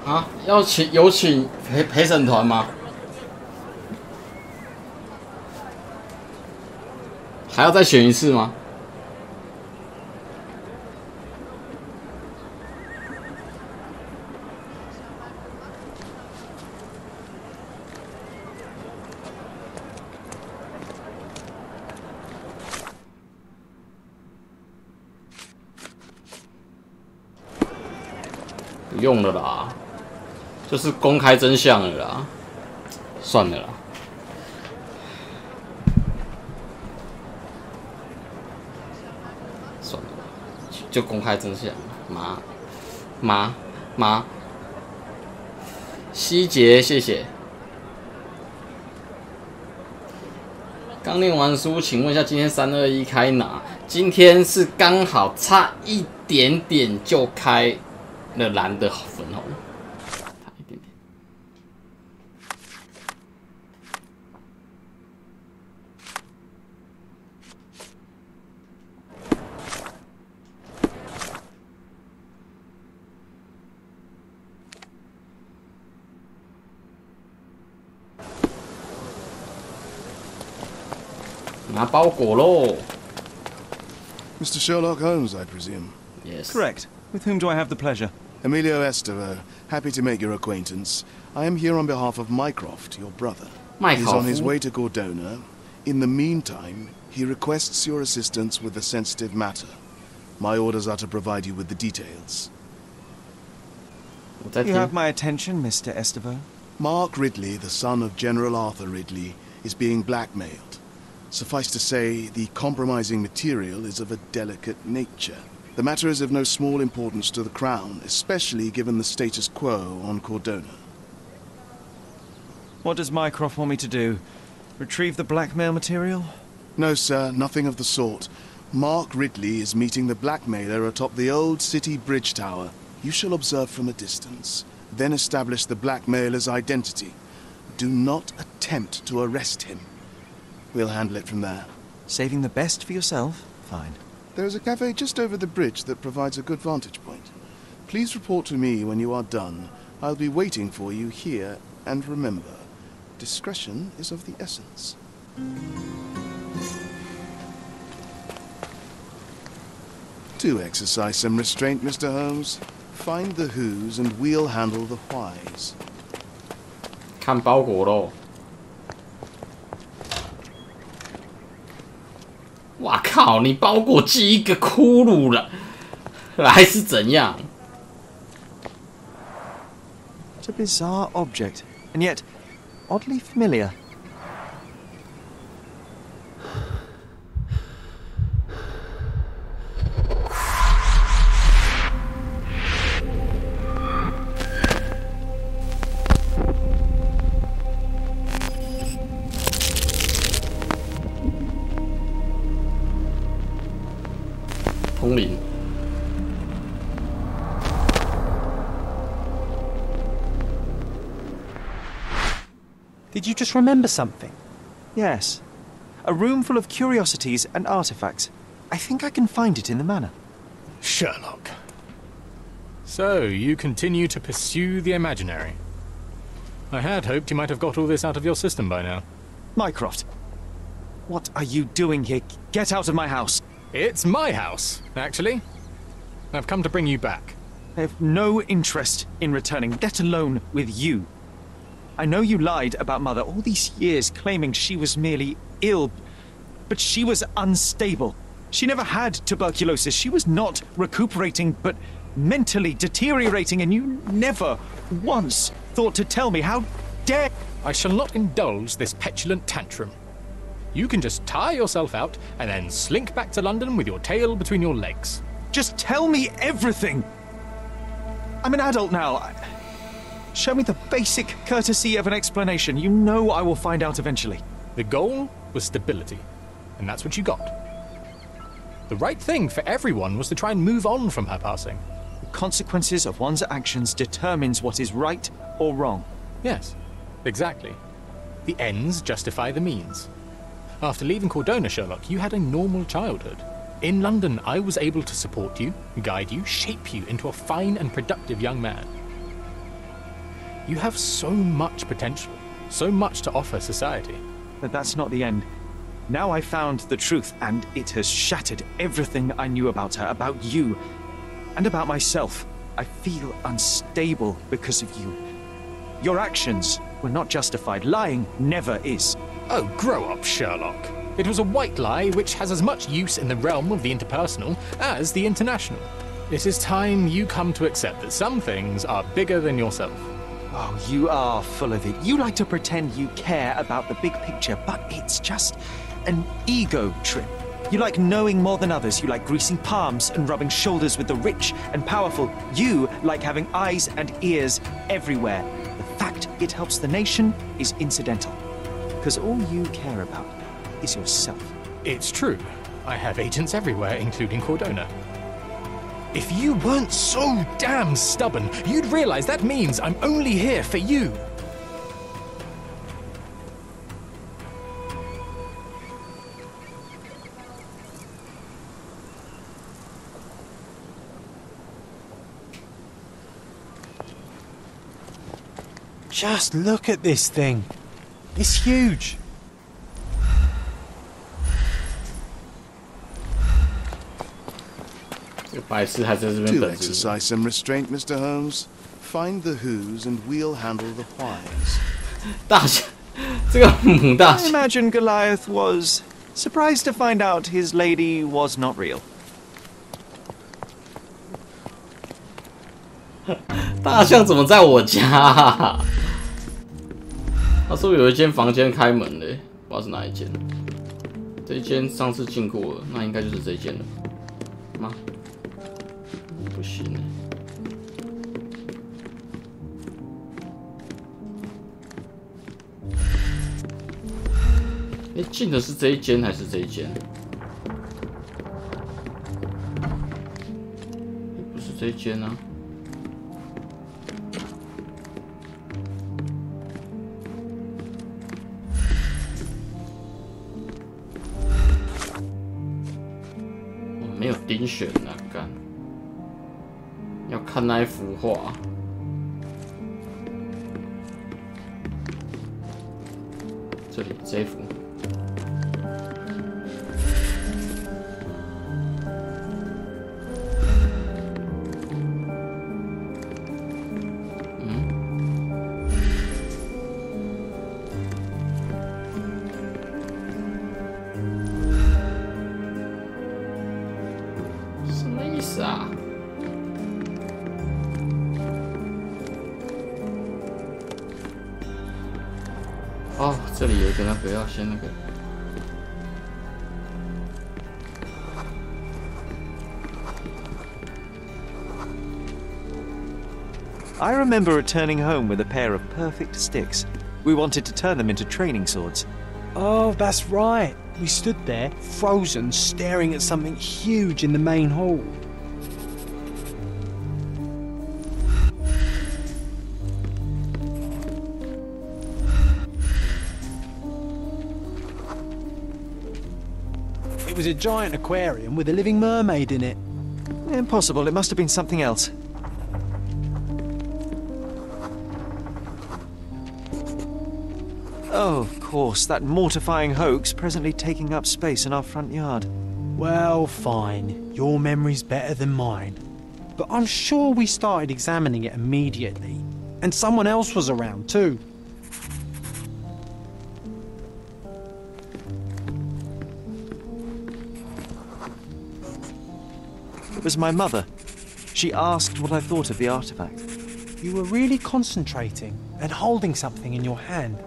啊，有请陪审团吗？还要再选一次吗？不用了啦，就是公开真相了啦，算了啦。算了，就公开真相。妈，希杰，谢谢。刚念完书，请问一下，今天321开哪？今天是刚好差一点点就开了蓝的粉红，差一点点。拿包裹喽 Mr. Sherlock Holmes, I presume? Yes. Correct. With whom do I have the pleasure? Emilio Estevao. Happy to make your acquaintance. I am here on behalf of Mycroft, your brother. He's on his way to Gordona. In the meantime, he requests your assistance with a sensitive matter. My orders are to provide you with the details. You have my attention, Mr. Estevao. Mark Ridley, the son of General Arthur Ridley, is being blackmailed. Suffice to say, the compromising material is of a delicate nature. The matter is of no small importance to the Crown, especially given the status quo on Gordona. What does Mycroft want me to do? Retrieve the blackmail material? No, sir, nothing of the sort. Mark Ridley is meeting the blackmailer atop the old city bridge tower. You shall observe from a distance, then establish the blackmailer's identity. Do not attempt to arrest him. We'll handle it from there. Saving the best for yourself? Fine. There is a cafe just over the bridge that provides a good vantage point. Please report to me when you are done. I'll be waiting for you here, and remember, discretion is of the essence. Do exercise some restraint, Mr. Holmes. Find the whos and we'll handle the whys. 看包裹咯。哇靠！你包裹寄一个骷髅了，还是怎样 It's a bizarre object, and yet oddly familiar. Did you just remember something? Yes. A room full of curiosities and artifacts. I think I can find it in the manor. Sherlock. So, you continue to pursue the imaginary. I had hoped you might have got all this out of your system by now. Mycroft, what are you doing here? Get out of my house. It's my house, actually. I've come to bring you back. I have no interest in returning, let alone with you. I know you lied about Mother all these years, claiming she was merely ill, but she was unstable. She never had tuberculosis. She was not recuperating, but mentally deteriorating, and you never once thought to tell me. How dare... I shall not indulge this petulant tantrum. You can just tire yourself out and then slink back to London with your tail between your legs. Just tell me everything! I'm an adult now. Show me the basic courtesy of an explanation. You know I will find out eventually. The goal was stability, and that's what you got. The right thing for everyone was to try and move on from her passing. The consequences of one's actions determines what is right or wrong. Yes, exactly. The ends justify the means. After leaving Gordona, Sherlock, you had a normal childhood. In London, I was able to support you, guide you, shape you into a fine and productive young man. You have so much potential, so much to offer society. But that's not the end. Now I found the truth, and it has shattered everything I knew about her, about you, and about myself. I feel unstable because of you. Your actions were not justified. Lying never is. Oh, grow up, Sherlock. It was a white lie which has as much use in the realm of the interpersonal as the international. It is time you come to accept that some things are bigger than yourself. Oh, you are full of it. You like to pretend you care about the big picture, but it's just an ego trip. You like knowing more than others. You like greasing palms and rubbing shoulders with the rich and powerful. You like having eyes and ears everywhere. The fact it helps the nation is incidental, because all you care about is yourself. It's true. I have agents everywhere, including Cordona. If you weren't so damn stubborn, you'd realize that means I'm only here for you. Just look at this thing. It's huge. Do exercise some restraint, Mr. Holmes. Find the who's and we'll handle the why's. 大象，这个母大 I 象， imagine Goliath was surprised to find out his lady was not real. 大象怎么在我家、啊？他说有一间房间开门嘞，不知道是哪一间。这一间上次进过了，那应该就是这一间了吗？不行欸。哎，进的是这一间还是这一间？不是这一间啊。 没有丁选啊，干！要看那一幅画。这里这一幅。什么意思啊？哦，这里有一个那个要先那个。I remember returning home with a pair of perfect sticks. We wanted to turn them into training swords. Oh, that's right. We stood there, frozen, staring at something huge in the main hall. It was a giant aquarium with a living mermaid in it. Impossible. It must have been something else. Oh, of course, that mortifying hoax presently taking up space in our front yard. Well, fine. Your memory's better than mine. But I'm sure we started examining it immediately. And someone else was around too. It was my mother. She asked what I thought of the artifact. You were really concentrating and holding something in your hand.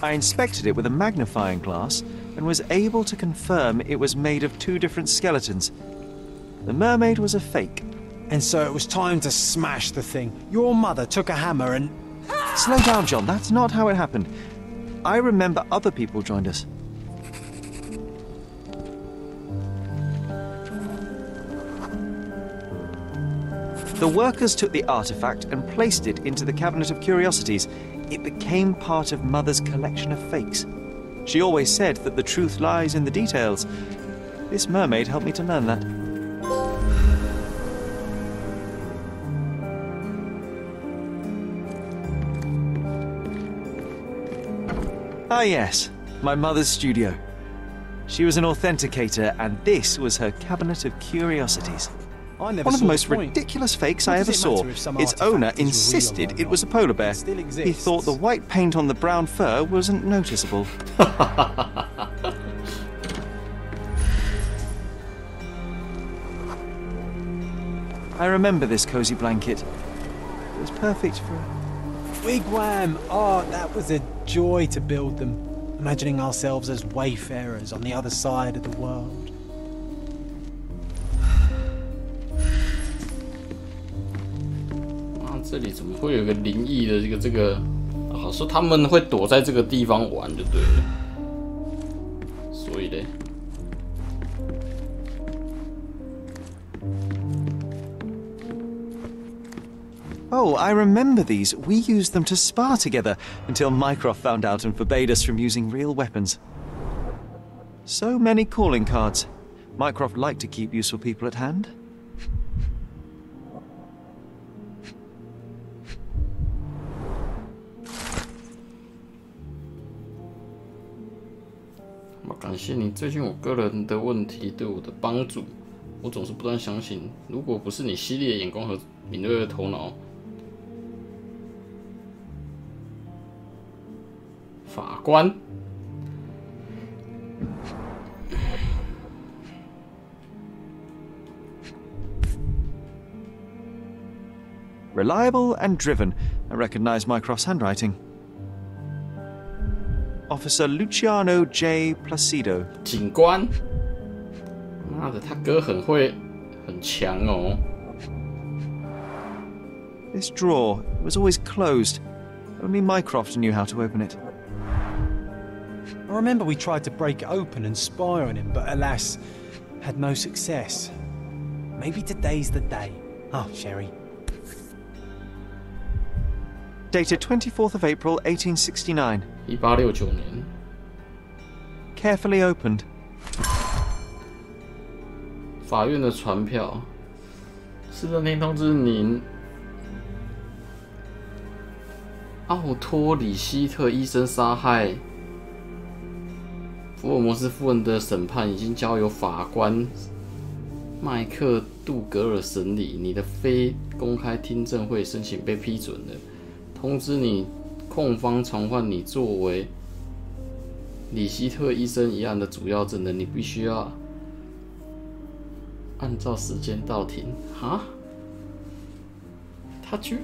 I inspected it with a magnifying glass and was able to confirm it was made of two different skeletons. The mermaid was a fake. And so it was time to smash the thing. Your mother took a hammer and... Slow down, John. That's not how it happened. I remember other people joined us. The workers took the artifact and placed it into the Cabinet of Curiosities. It became part of Mother's collection of fakes. She always said that the truth lies in the details. This mermaid helped me to learn that. Ah, yes, my mother's studio. She was an authenticator, and this was her cabinet of curiosities. I never One of saw the most point. ridiculous fakes What I does ever it saw. matter if some Its artifact owner is real or insisted it not? was a polar bear. It still He exists. thought the white paint on the brown fur wasn't noticeable. I remember this cozy blanket. It was perfect for... Wigwam! Oh, that was a joy to build them. Imagining ourselves as wayfarers on the other side of the world.啊，这里怎么会有个灵异的这个？好说他们会躲在这个地方玩就对了。所以嘞。 Oh, I remember these. We used them to spar together until Mycroft found out and forbade us from using real weapons. So many calling cards. Mycroft liked to keep useful people at hand.我感谢你最近我个人的问题对我的帮助。我总是不断相信，如果不是你犀利的眼光和敏锐的头脑，法官。 Reliable and driven. I recognize Mycroft's handwriting. Officer Luciano J. Placido. 警官，妈的，他哥很强哦。 This drawer was always closed. Only Mycroft knew how to open it. I remember we tried to break it open and spy on him, but alas, had no success. Maybe today's the day. Oh, Sherry. Dated 24th of April, 1869. 1869年。 Carefully opened. 法院的传票是认定通知您，奥托·里希特医生杀害福尔摩斯夫人的审判已经交由法官麦克杜格尔审理，你的非公开听证会申请被批准了。通知你，控方传唤你作为里希特医生一案的主要证人，你必须要按照时间到庭。哈？他居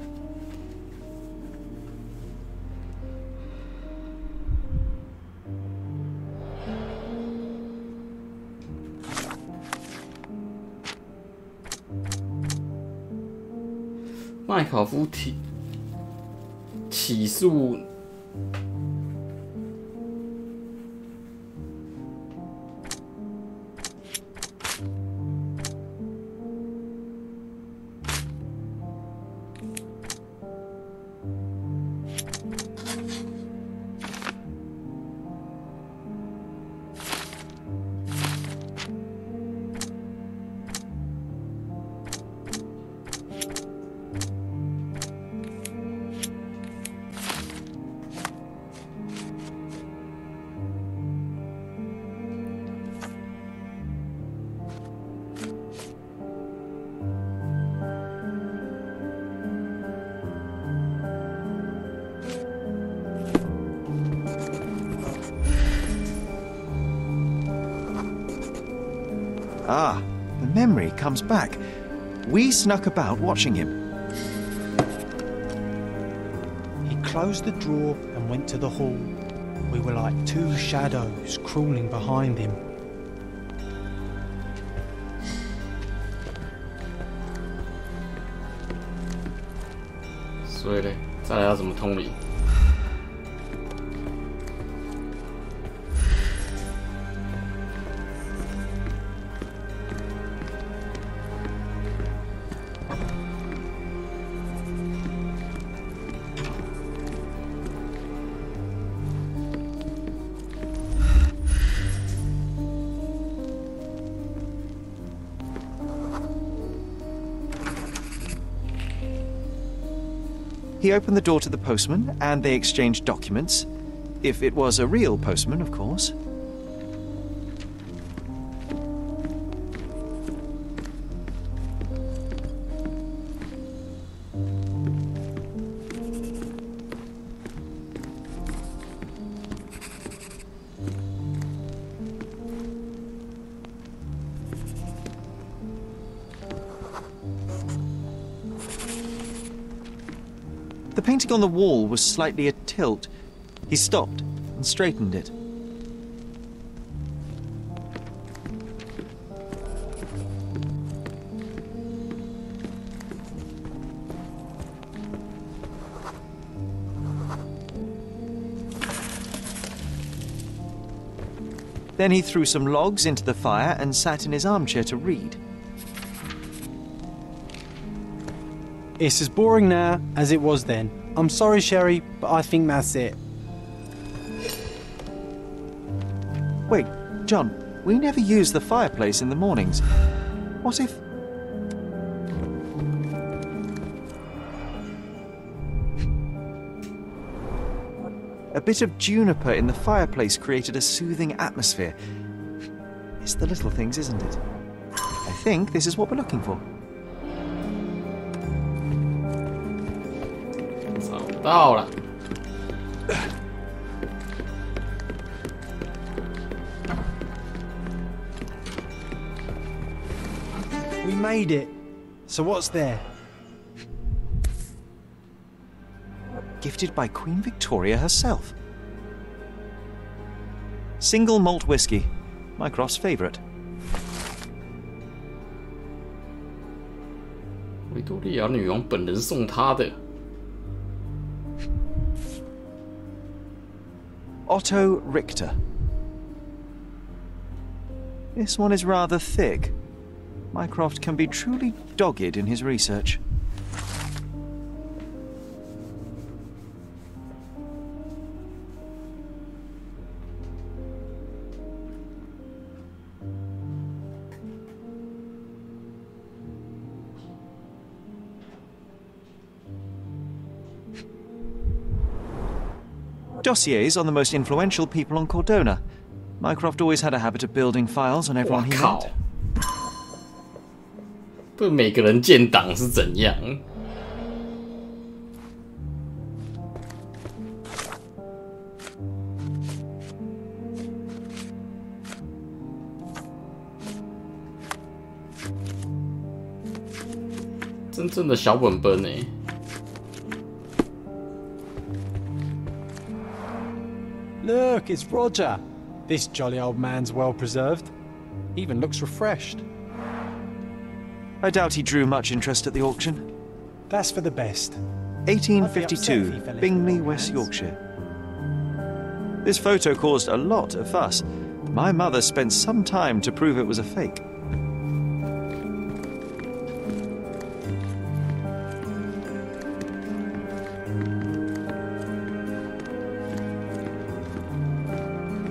麦考夫起诉Ah, the memory comes back. We snuck about watching him. He closed the drawer and went to the hall. We were like two shadows crawling behind him. 所以嘞，再来要怎么通灵？He opened the door to the postman, and they exchanged documents. If it was a real postman, of course. The painting on the wall was slightly atilt. He stopped and straightened it. Then he threw some logs into the fire and sat in his armchair to read. It's as boring now as it was then. I'm sorry, Sherry, but I think that's it. Wait, John, we never use the fireplace in the mornings. What if... A bit of juniper in the fireplace created a soothing atmosphere. It's the little things, isn't it? I think this is what we're looking for. 找到了。We made it. So what's there? Gifted by Queen Victoria herself. Single malt whiskey, Mycroft's favourite. 维多利亚女王本人送她的。 Otto Richter. This one is rather thick. Mycroft can be truly dogged in his research. Dossiers on the most influential people on Cordona. Mycroft always had a habit of building files on everyone he met. 对每个人建档是怎样？真正的小本本欸。 Look, it's Roger. This jolly old man's well preserved. Even looks refreshed. I doubt he drew much interest at the auction. That's for the best. 1852, Bingley, West Yorkshire. This photo caused a lot of fuss. My mother spent some time to prove it was a fake.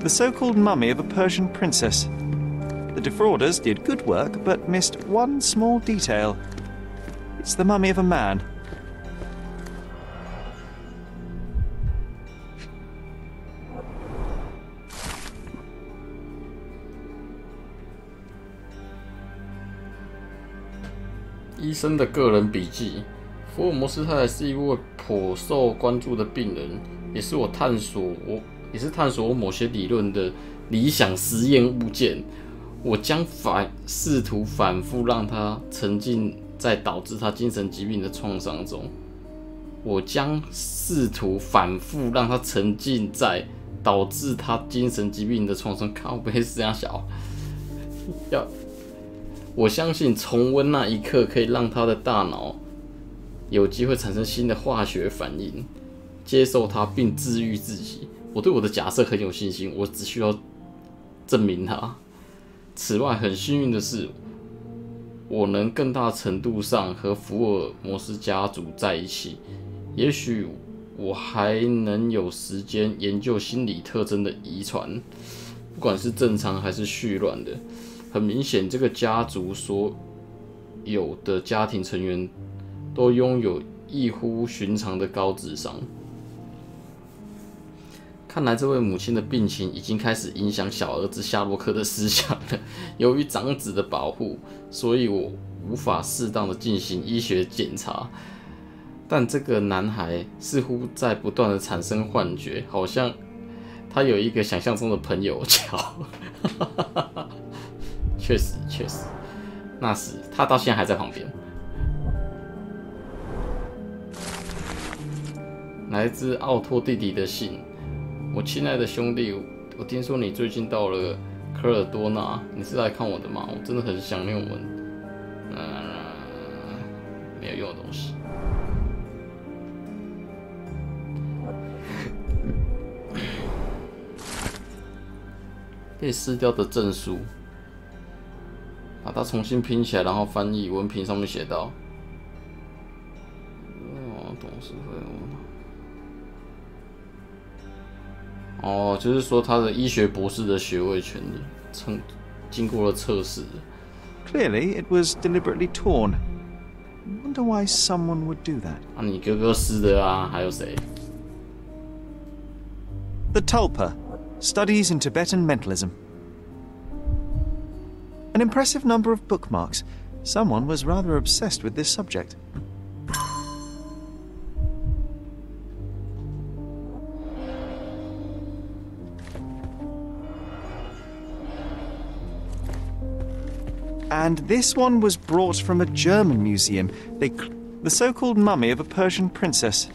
The so-called mummy of a Persian princess. The defrauders did good work, but missed one small detail. It's the mummy of a man.《医生的个人笔记》。福尔摩斯太太是一位颇受关注的病人，也是探索我某些理论的理想实验物件。我将试图反复让他沉浸在导致他精神疾病的创伤中。我将试图反复让他沉浸在导致他精神疾病的创伤。靠北是这样小。我相信重温那一刻可以让他的大脑有机会产生新的化学反应，接受它并治愈自己。我对我的假设很有信心，我只需要证明它。此外，很幸运的是，我能更大程度上和福尔摩斯家族在一起。也许我还能有时间研究心理特征的遗传，不管是正常还是絮乱的。很明显，这个家族所有的家庭成员都拥有异乎寻常的高智商。看来这位母亲的病情已经开始影响小儿子夏洛克的思想了。由于长子的保护，所以我无法适当的进行医学检查。但这个男孩似乎在不断的产生幻觉，好像他有一个想象中的朋友乔。确实，那时他到现在还在旁边。来自奥托弟弟的信。我亲爱的兄弟，我听说你最近到了科尔多纳，你是来看我的吗？我真的很想念我们，没有用的东西。被撕掉的证书，把它重新拼起来，然后翻译。文凭上面写道：“董事会。”哦，就是说他的医学博士的学位权利，经过了测试。Clearly, it was deliberately torn. I wonder why someone would do that. 啊，你哥哥撕的啊，还有谁 The Tulpa, Studies in Tibetan Mentalism. An impressive number of bookmarks. Someone was rather obsessed with this subject. And this one was brought from a German museum. The so-called mummy of a Persian princess.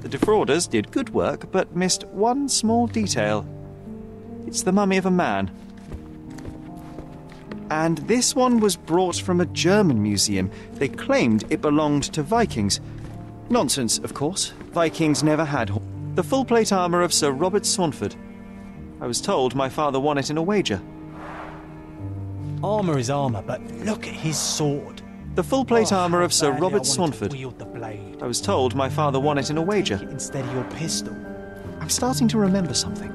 The defrauders did good work, but missed one small detail. It's the mummy of a man. And this one was brought from a German museum. They claimed it belonged to Vikings. Nonsense, of course. Vikings never had the full plate armour of Sir Robert Saunford. I was told my father won it in a wager. Armour is armour, but look at his sword. The full plate armour of Sir Robert I want to Saunford. wield the blade. I was told my father won it in a wager. Take it instead of your pistol. I'm starting to remember something.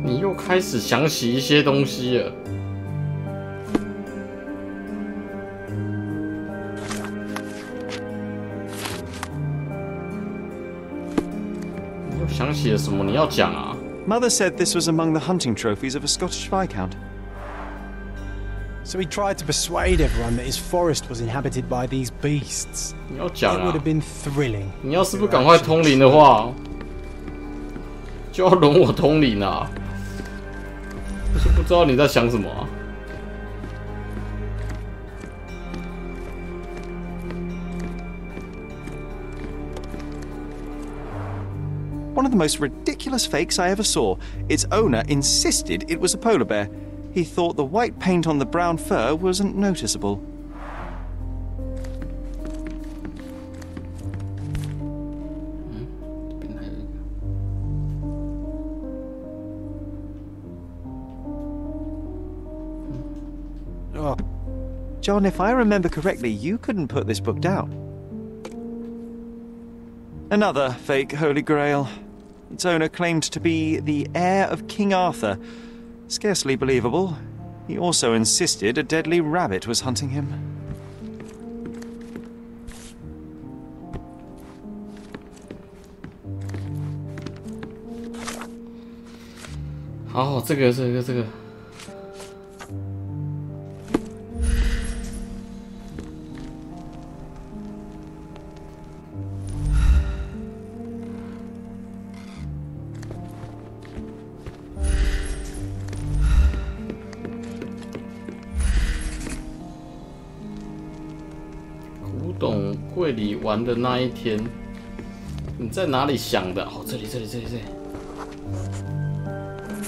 你又开始想起一些东西了。你又想起了什么？你要讲啊？ Mother said this was among the hunting trophies of a Scottish Viscount. So he tried to persuade everyone that his forest was inhabited by these beasts. 你要讲 It 啊 would have been thrilling. 你要是不赶快通灵的话，就要轮我通灵啊！就是不知道你在想什么啊。 One of the most ridiculous fakes I ever saw. Its owner insisted it was a polar bear. He thought the white paint on the brown fur wasn't noticeable. Oh, John, if I remember correctly, you couldn't put this book down. Another fake Holy Grail. Its owner claimed to be the heir of King Arthur. Scarcely believable. He also insisted a deadly rabbit was hunting him. Oh, 这个。古董柜里玩的那一天，你在哪里想的？哦，这里。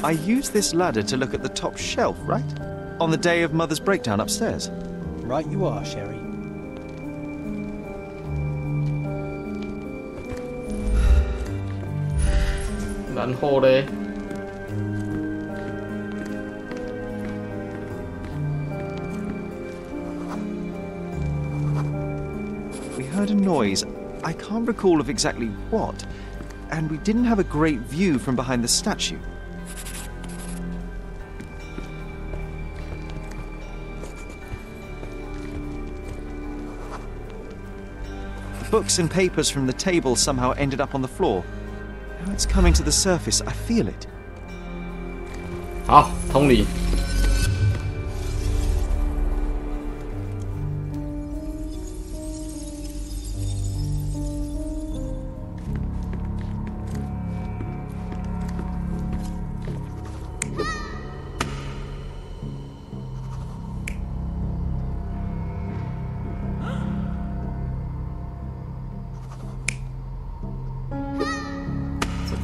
I used this ladder to look at the top shelf, right? On the day of Mother's breakdown upstairs. right you are, Sherry. 然后嘞， heard a noise. I can't recall of exactly what, and we didn't have a great view from behind the statue. Books and papers from the table somehow ended up on the floor. Now it's coming to the surface. I feel it. 好，通灵。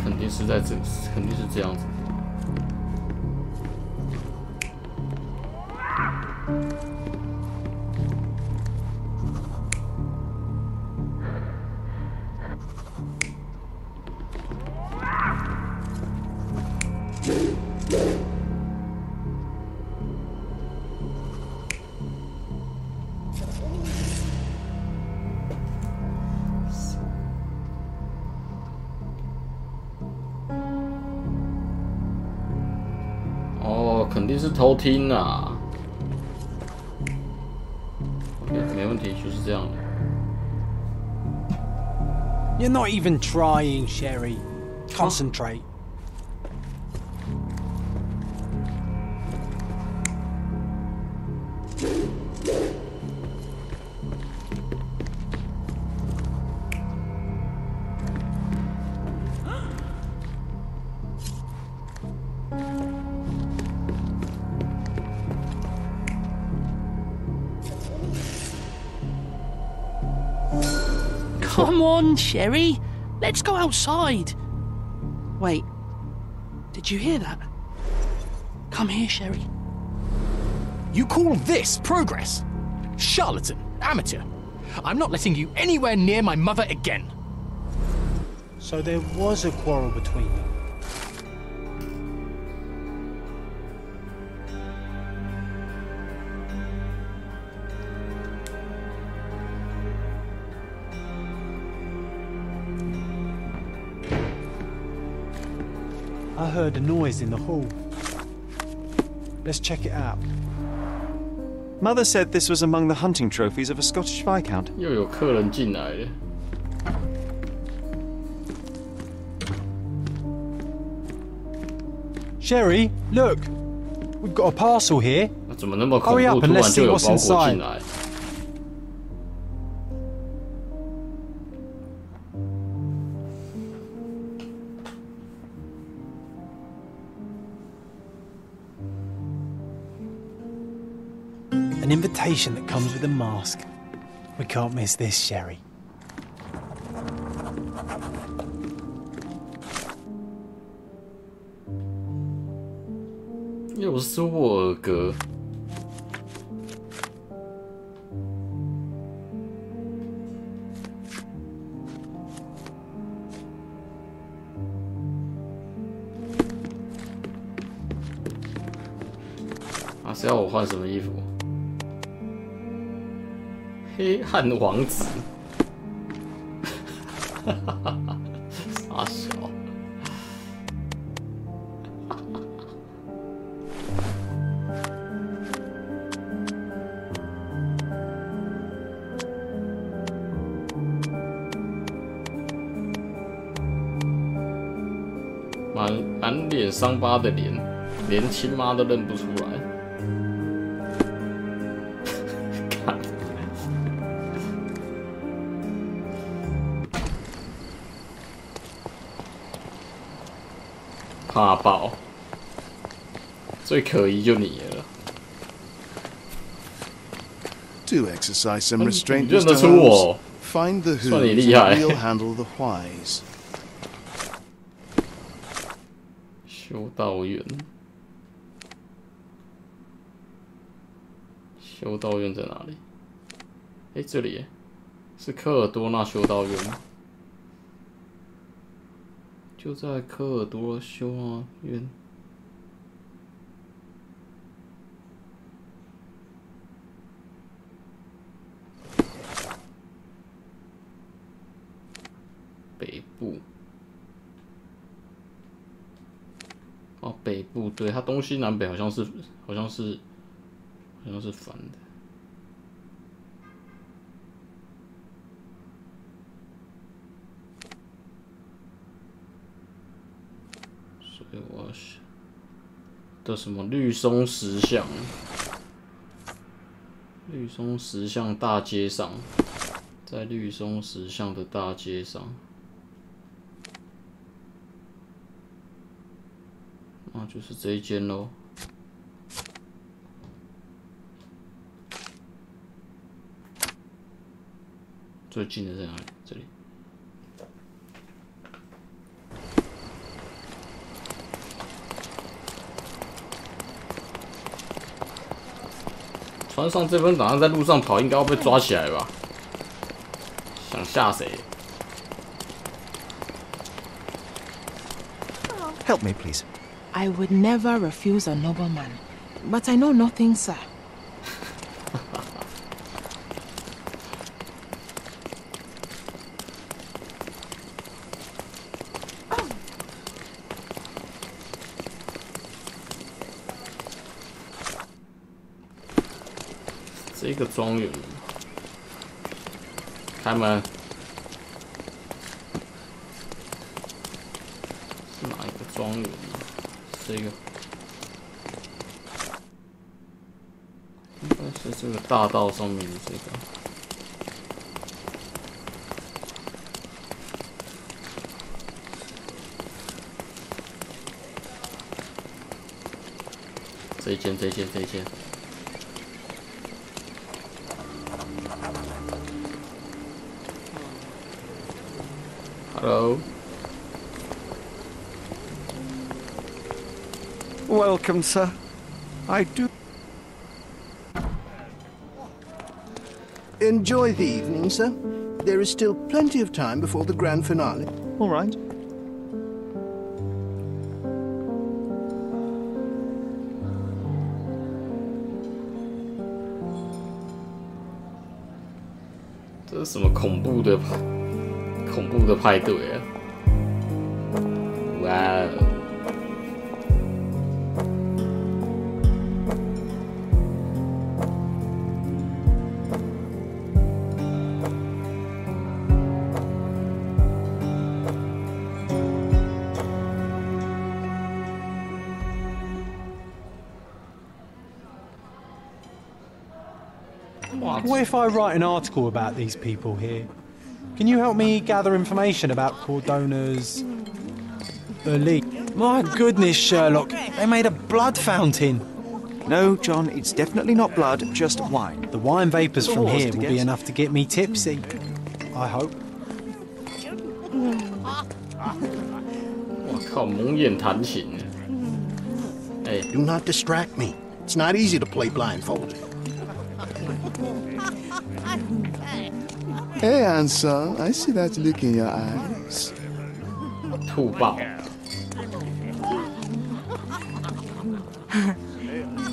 肯定是在这，肯定是这样子。肯定是偷听啊 ！OK， 没问题，就是这样的。You're not even trying, Sherry. Concentrate. Come on, Sherry. Let's go outside. Wait. Did you hear that? Come here, Sherry. You call this progress? Charlatan, amateur. I'm not letting you anywhere near my mother again. So there was a quarrel between them. I heard a noise in the hall. Let's check it out. Mother said this was among the hunting trophies of a Scottish Viscount. 又有客人进来了。Sherry, look! We've got a parcel here. 怎么那么恐 Hurry 怖？ up 突 and 然 let's 就 see 有 what's 包裹 inside. 进来。An invitation that comes with a mask. We can't miss this, Sherry. 又是沃尔格。啊，是要我换什么衣服？黑暗王子，傻小。满脸伤疤的脸，连亲妈都认不出来。看，怕爆，最可疑就你了。To exercise some 你 restraint, 认得 Mr. 出 Holmes. 我？ Find the 算你 who's 厉害。 and we'll handle the whys. 修道院，修道院在哪里？哎，这里耶，是科尔多纳修道院吗？就在科尔多修道院。哦，北部对，它东西南北好像是反的。所以我要想的什么绿松石像，绿松石像大街上，在绿松石像的大街上。那就是这一间咯。最近的在哪里？这里。穿上这份档案在路上跑，应该要被抓起来吧？想吓谁？ Help me, please. I would never refuse a nobleman, but I know nothing, sir. 这个庄园，开门。是哪一个庄园啊？这个。 应该是这个大道上面的这个，这一间。Hello. Welcome, sir. I do. Enjoy the evening, sir. There is still plenty of time before the grand finale. All right. 这是什么恐怖的派对啊！哇哦！ What if I write an article about these people here? Can you help me gather information about Cordona's elite? My goodness, Sherlock, they made a blood fountain. No, John, it's definitely not blood, just wine. The wine vapours from here will be enough to get me tipsy. I hope. 我靠，蒙眼弹琴！哎， Do not distract me. It's not easy to play blindfolded. Hey, Ansel, I see that look in your eyes. 吐爆！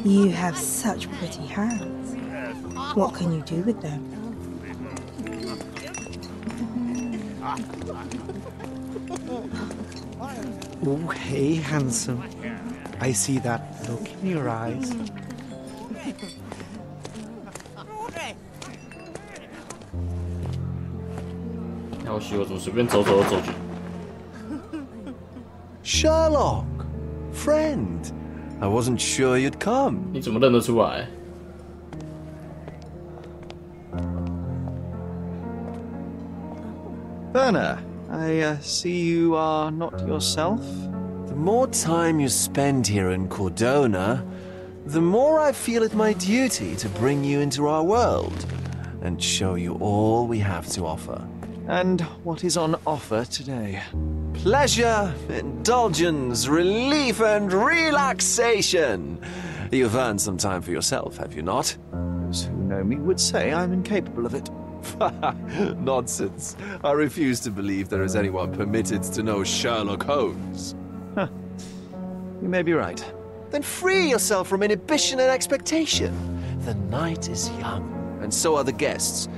You have such pretty hands. What can you do with them? Oh, hey, handsome. I see that look in your eyes. 要许我怎么随便走就走去？ Sherlock, friend. I wasn't sure you'd come. 你怎么认得出来？ Werner, I see you are not yourself. The more time you spend here in Cordona, the more I feel it my duty to bring you into our world and show you all we have to offer. And what is on offer today? Pleasure, indulgence, relief, and relaxation. You've earned some time for yourself, have you not? Those who know me would say I'm incapable of it. Nonsense. I refuse to believe there is anyone permitted to know Sherlock Holmes. Huh. You may be right. Then free yourself from inhibition and expectation. The night is young, and so are the guests.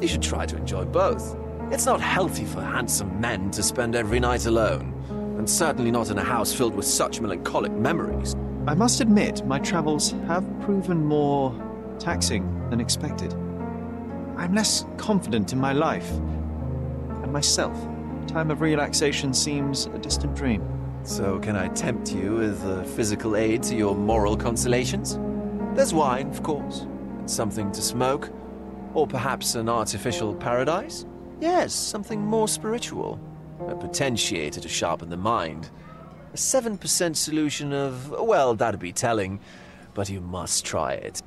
You should try to enjoy both. It's not healthy for handsome men to spend every night alone. and certainly not in a house filled with such melancholic memories. I must admit, my travels have proven more taxing than expected. I'm less confident in my life and myself. Time of relaxation seems a distant dream. So can I tempt you with a physical aid to your moral consolations? There's wine, of course, and something to smoke, or perhaps an artificial paradise? Yes, something more spiritual. A potentiator to sharpen the mind. A 7% solution of, well, that'd be telling, but you must try it.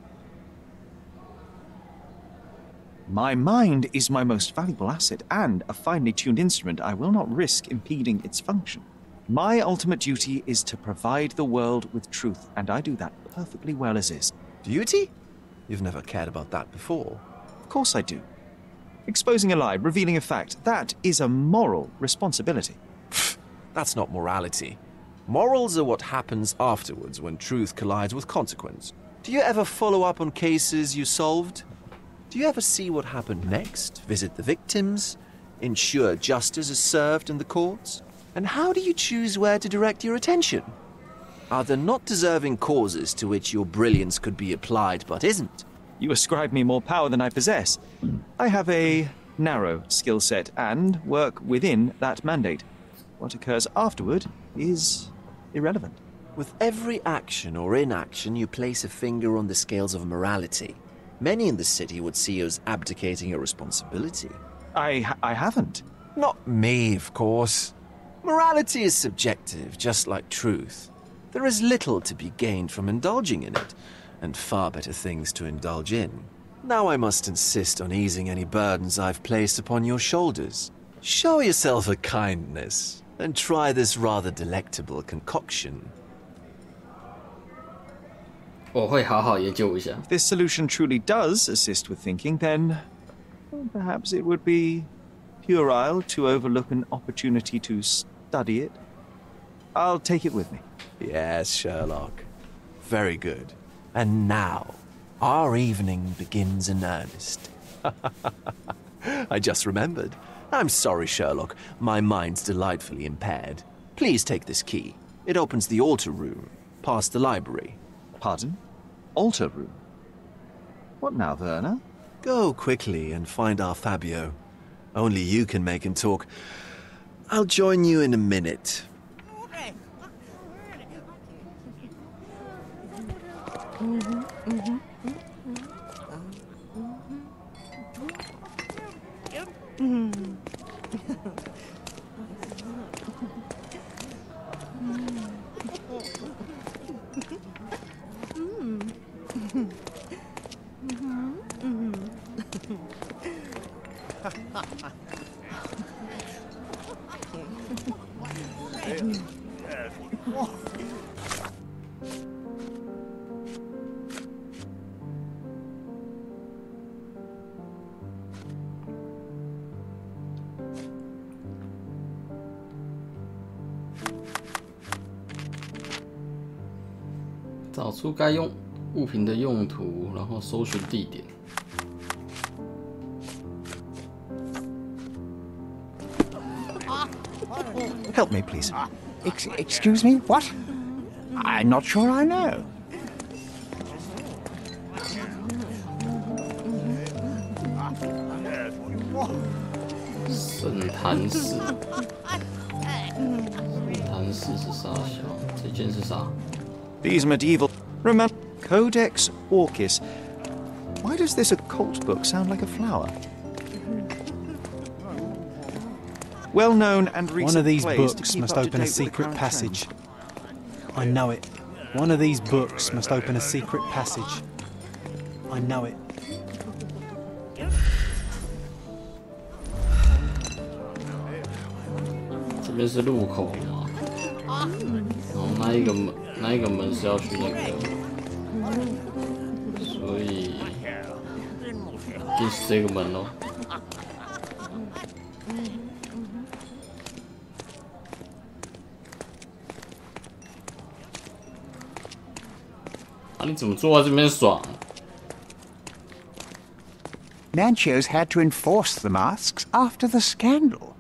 My mind is my most valuable asset, and a finely tuned instrument I will not risk impeding its function. My ultimate duty is to provide the world with truth, and I do that perfectly well as is. Duty? You've never cared about that before. Of course I do. Exposing a lie, revealing a fact, that is a moral responsibility. That's not morality. Morals are what happens afterwards when truth collides with consequence. Do you ever follow up on cases you solved? Do you ever see what happened next? Visit the victims? Ensure justice is served in the courts? And how do you choose where to direct your attention? Are there not deserving causes to which your brilliance could be applied but isn't? You ascribe me more power than I possess. I have a narrow skill set and work within that mandate. What occurs afterward is irrelevant. With every action or inaction, you place a finger on the scales of morality. Many in the city would see you as abdicating your responsibility. I haven't. Not me, of course. Morality is subjective, just like truth. There is little to be gained from indulging in it, and far better things to indulge in. Now I must insist on easing any burdens I've placed upon your shoulders. Show yourself a kindness, and try this rather delectable concoction. 我会好好研究一下。 If this solution truly does assist with thinking, then well, perhaps it would be puerile to overlook an opportunity to study it. I'll take it with me. Yes, Sherlock. Very good. And now, our evening begins in earnest. I just remembered. I'm sorry, Sherlock. My mind's delightfully impaired. Please take this key. It opens the altar room, past the library. Pardon? Altar room? What now, Werner? Go quickly and find our Fabio. Only you can make him talk. I'll join you in a minute. "找出该用物品的用途，然后搜寻地点。" Help me, please. Excuse me? What? I'm not sure I know. 圣坛寺，圣坛寺是啥小？这件是啥？ These medieval... Remember... Codex Orchis. Why does this occult book sound like a flower? Well-known and recent One of these plays to books keep must up to open a date with the secret current passage. trends. I know it. One of these books must open a secret passage. I know it. 这边是入口嘛？然后那一个门是要去那个，所以一定是这个门咯。啊，你怎么坐在这边爽？ Nancho's had to enforce the masks after the scandal.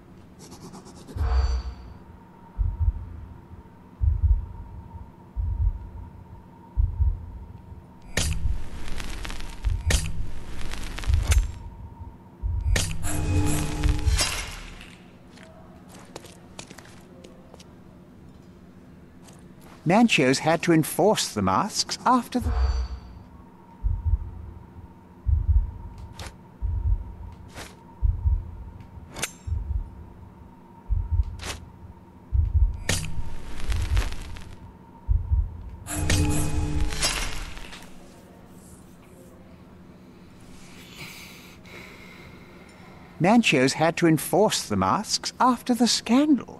Manchos had to enforce the masks after the... Manchos had to enforce the masks after the scandal.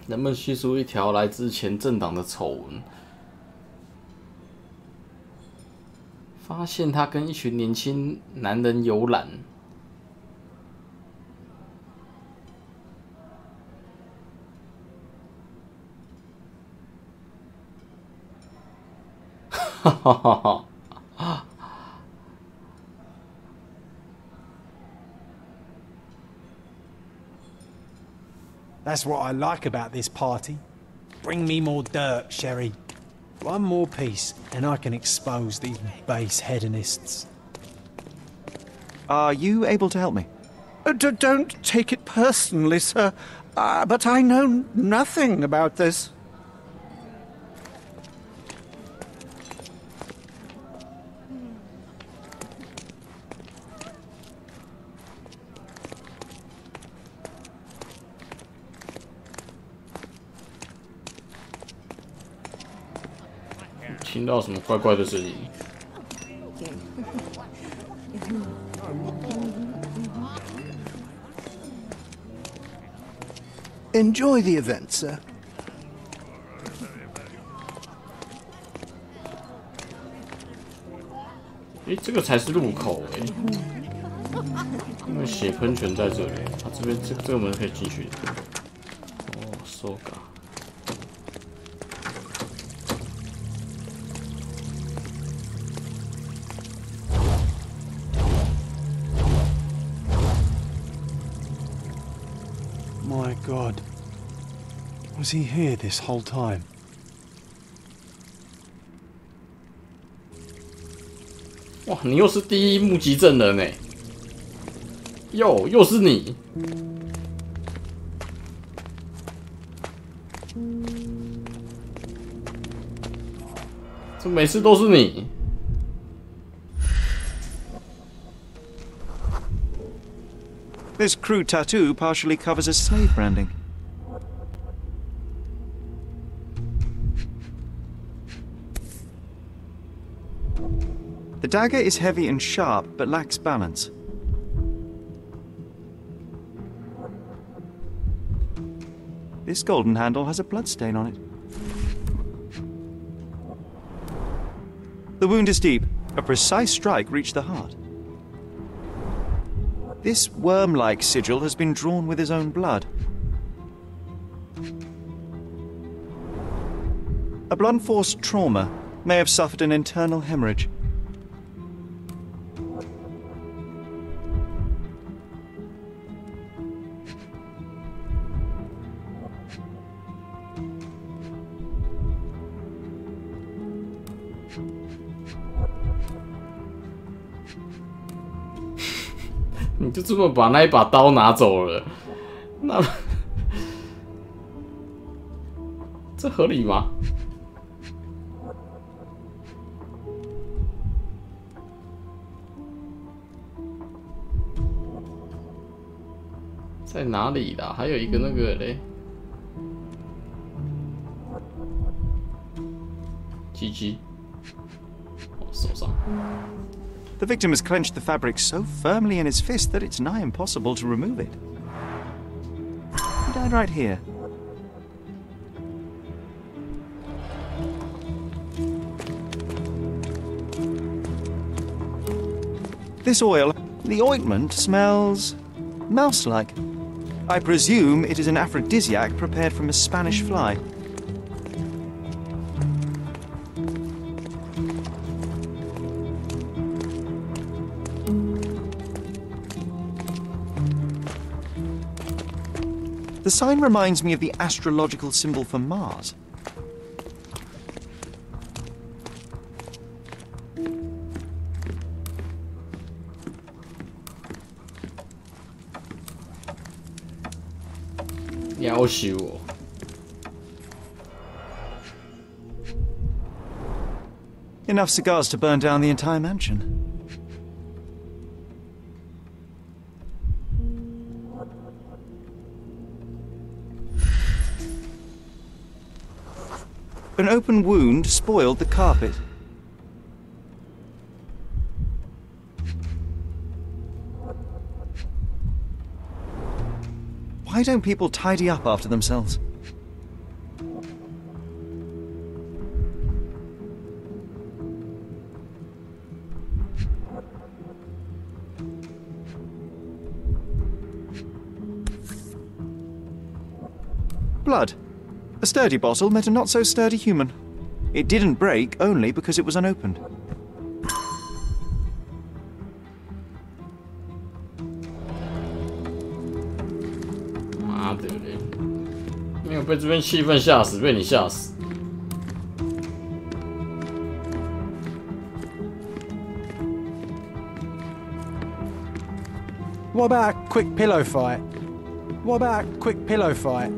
人们叙述一条来自前政党的丑闻，发现他跟一群年轻男人游览。哈哈哈哈！ That's what I like about this party. Bring me more dirt, Sherry. One more piece, and I can expose these base hedonists. Are you able to help me? Don't take it personally, sir. But I know nothing about this. 听到什么怪怪的声音？ Enjoy the event, sir. 诶，这个才是入口诶，因为血喷泉在这里，它这边这个门可以进去。哦，so ga。 My God. Was he here this whole time? 哇，你又是第一目击证人呢！又是你！这每次都是你。 This crude tattoo partially covers as slave branding. The dagger is heavy and sharp, but lacks balance. This golden handle has a bloodstain on it. The wound is deep. A precise strike reached the heart. This worm-like sigil has been drawn with his own blood. A blunt-force trauma may have suffered an internal hemorrhage. "你就这么把那一把刀拿走了，那这合理吗？在哪里啦？还有一个那个嘞，GG， 哦，手上。 The victim has clenched the fabric so firmly in his fist that it's nigh impossible to remove it. He died right here. This oil, the ointment, smells mouse-like. I presume it is an aphrodisiac prepared from a Spanish fly. The sign reminds me of the astrological symbol for Mars.要求哦。Enough cigars to burn down the entire mansion. An open wound spoiled the carpet. Why don't people tidy up after themselves? Blood. A sturdy bottle met a not-so-sturdy human. It didn't break only because it was unopened. 妈的嘞！没有被这边气氛吓死，被你吓死。What about a quick pillow fight? What about a quick pillow fight?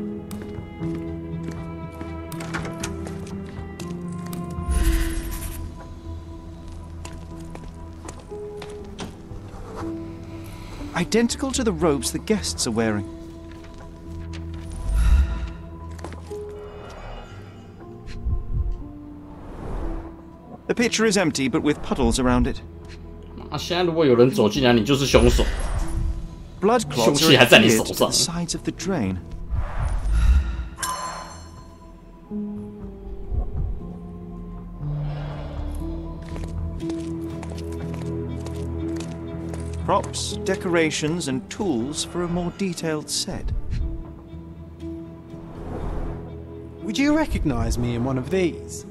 Identical to the robes the guests are wearing. The picture is empty, but with puddles around it. 啊！现在如果有人走进来，你就是凶手。 Blood 凶 clots 器 are 还在你 adhered 手 to 上 the。sides of the drain. Props, decorations, and tools for a more detailed set. Would you recognize me in one of these?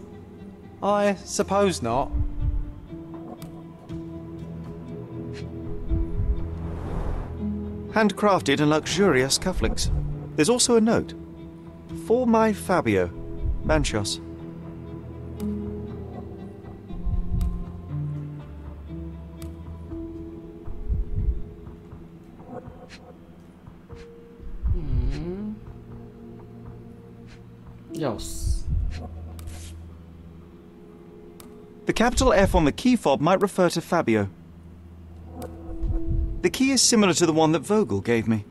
I suppose not. Handcrafted and luxurious cufflinks. There's also a note. For my Fabio, Manchos. Yes. The capital F on the key fob might refer to Fabio. The key is similar to the one that Vogel gave me.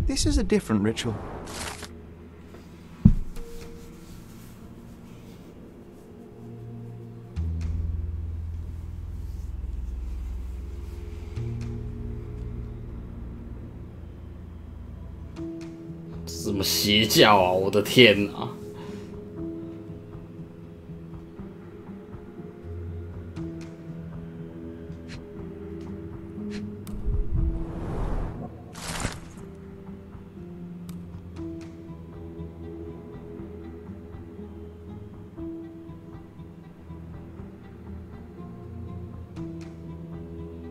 This is a different ritual. "什么邪教啊！我的天啊！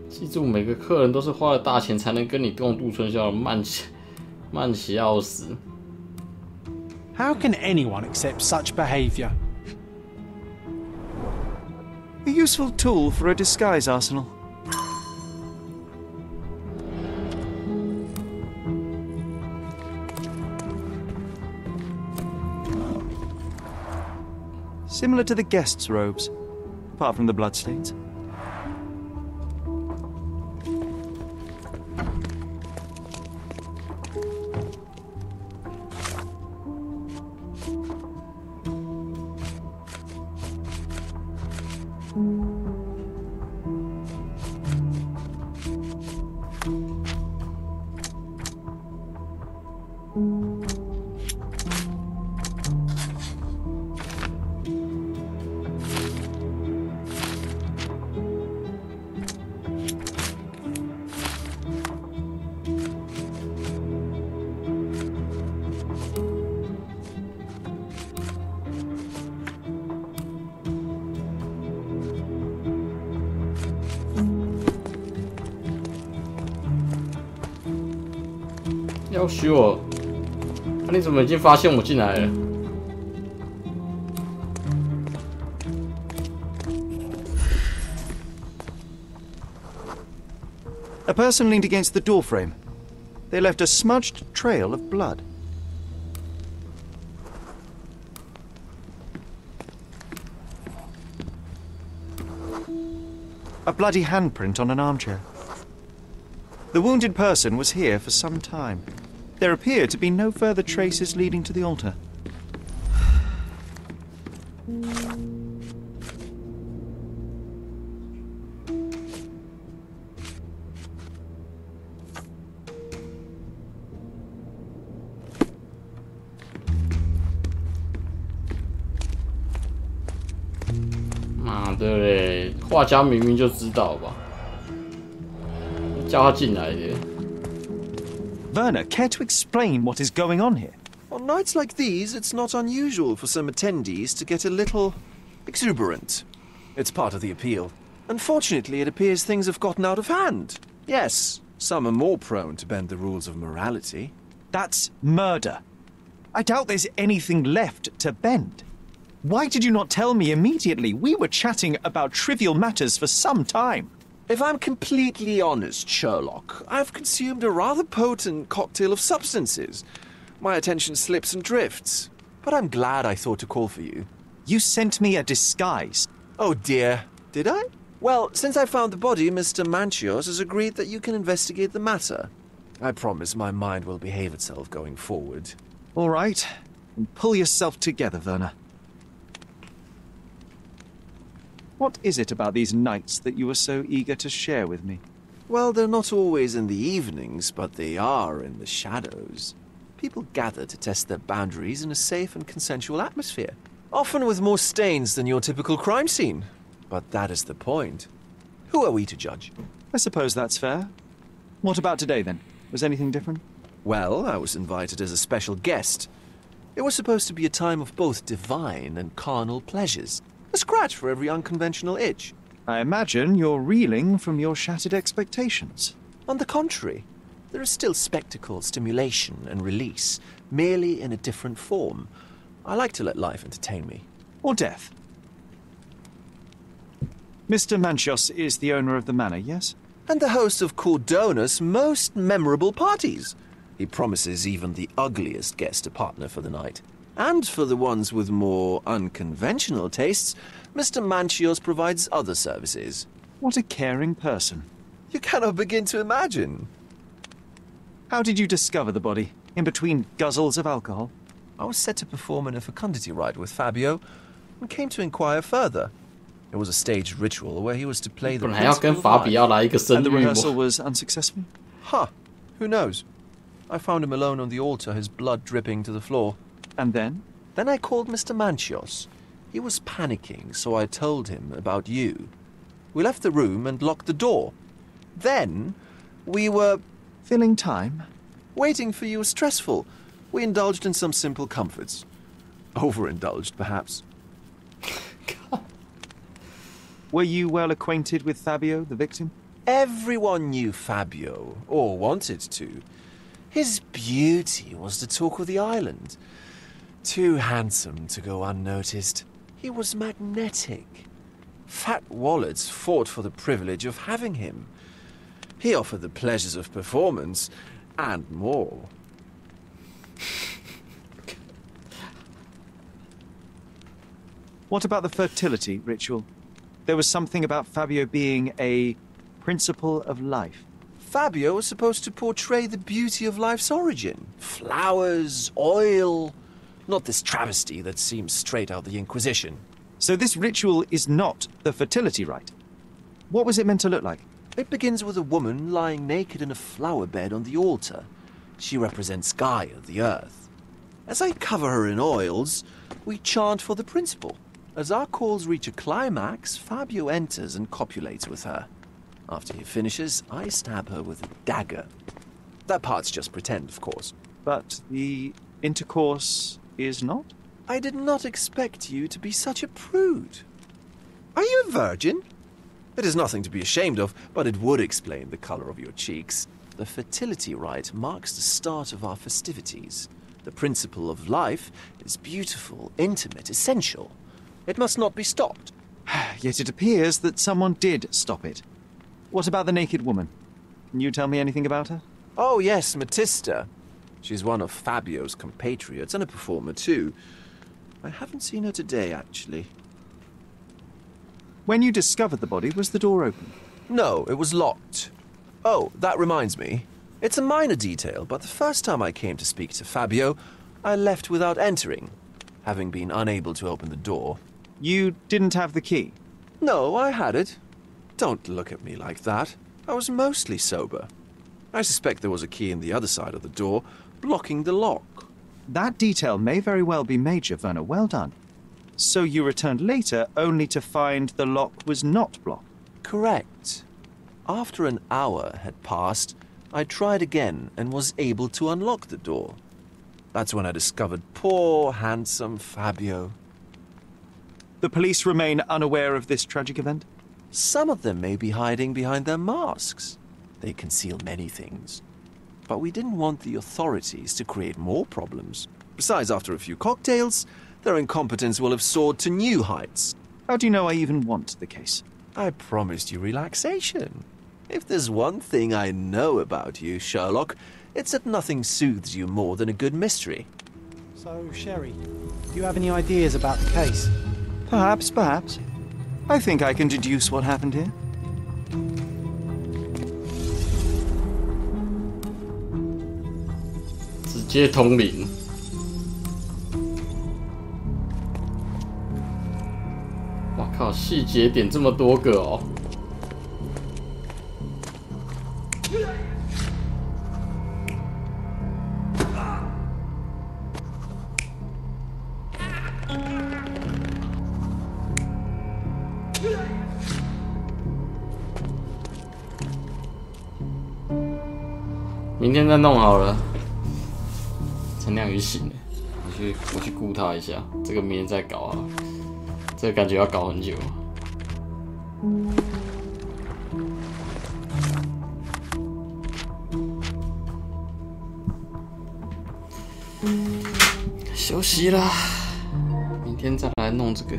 记住，每个客人都是花了大钱才能跟你共度春宵的慢起要死。 How can anyone accept such behaviour? A useful tool for a disguise arsenal. Similar to the guests' robes, apart from the bloodstains. 要许我，你怎么已经发现我进来了？ A person leaned against the doorframe. They left a smudged trail of blood. A bloody handprint on an armchair. The wounded person was here for some time. There appeared to be no further traces leading to the altar.妈的嘞！画家明明就知道吧，叫他进来的。 Werner, care to explain what is going on here? On nights like these, it's not unusual for some attendees to get a little exuberant. It's part of the appeal. Unfortunately, it appears things have gotten out of hand. Yes, some are more prone to bend the rules of morality. That's murder. I doubt there's anything left to bend. Why did you not tell me immediately? We were chatting about trivial matters for some time. If I'm completely honest, Sherlock, I've consumed a rather potent cocktail of substances. My attention slips and drifts. But I'm glad I thought to call for you. You sent me a disguise. Oh dear, did I? Well, since I found the body, Mr. Manchios has agreed that you can investigate the matter. I promise my mind will behave itself going forward. All right. And pull yourself together, Werner. What is it about these nights that you were so eager to share with me? Well, they're not always in the evenings, but they are in the shadows. People gather to test their boundaries in a safe and consensual atmosphere, often with more stains than your typical crime scene. But that is the point. Who are we to judge? I suppose that's fair. What about today, then? Was anything different? Well, I was invited as a special guest. It was supposed to be a time of both divine and carnal pleasures. A scratch for every unconventional itch. I imagine you're reeling from your shattered expectations. On the contrary, there is still spectacle, stimulation, and release, merely in a different form. I like to let life entertain me. Or death. Mr. Manchios is the owner of the manor, yes? And the host of Cordona's most memorable parties. He promises even the ugliest guest a partner for the night. And for the ones with more unconventional tastes, Mr. Manchios provides other services. What a caring person. You cannot begin to imagine. How did you discover the body? In between guzzles of alcohol? I was set to perform in a fecundity rite with Fabio and came to inquire further. It was a staged ritual where he was to play the principal of life. And the rehearsal was unsuccessful? Huh. Who knows? I found him alone on the altar, his blood dripping to the floor. And then? Then I called Mr. Manchios. He was panicking, so I told him about you. We left the room and locked the door. Then, we were... Filling time? Waiting for you was stressful. We indulged in some simple comforts. Overindulged, perhaps. Were you well acquainted with Fabio, the victim? Everyone knew Fabio, or wanted to. His beauty was the talk of the island. Too handsome to go unnoticed. He was magnetic. Fat wallets fought for the privilege of having him. He offered the pleasures of performance, and more. What about the fertility ritual? There was something about Fabio being a principle of life. Fabio was supposed to portray the beauty of life's origin. Flowers, oil... Not this travesty that seems straight out the Inquisition. So this ritual is not the fertility rite. What was it meant to look like? It begins with a woman lying naked in a flower bed on the altar. She represents Gaia, the earth. As I cover her in oils, we chant for the principle. As our calls reach a climax, Fabio enters and copulates with her. After he finishes, I stab her with a dagger. That part's just pretend, of course. But the intercourse is not? I did not expect you to be such a prude. Are you a virgin? It is nothing to be ashamed of, but it would explain the color of your cheeks. the fertility rite marks the start of our festivities. The principle of life is beautiful, intimate, essential. It must not be stopped. Yet it appears that someone did stop it. What about the naked woman? Can you tell me anything about her? Oh yes, Matista. She's one of Fabio's compatriots and a performer too. I haven't seen her today, actually. When you discovered the body, was the door open? No, it was locked. Oh, that reminds me. It's a minor detail, but the first time I came to speak to Fabio, I left without entering, having been unable to open the door. You didn't have the key? No, I had it. Don't look at me like that. I was mostly sober. I suspect there was a key in the other side of the door, blocking the lock. That detail may very well be major, Werner. Well done. So you returned later only to find the lock was not blocked? Correct. After an hour had passed, I tried again and was able to unlock the door. That's when I discovered poor, handsome Fabio. The police remain unaware of this tragic event? Some of them may be hiding behind their masks. They conceal many things. But we didn't want the authorities to create more problems. Besides, after a few cocktails, their incompetence will have soared to new heights. How do you know I even want the case? I promised you relaxation. If there's one thing I know about you, Sherlock, it's that nothing soothes you more than a good mystery. So, Sherry, do you have any ideas about the case? Perhaps, perhaps. I think I can deduce what happened here.直接通灵。哇靠，细节点这么多个哦！明天再弄好了。陈亮宇醒了，我去顾他一下。这个明天再搞啊，这个感觉要搞很久。休息啦，明天再来弄这个。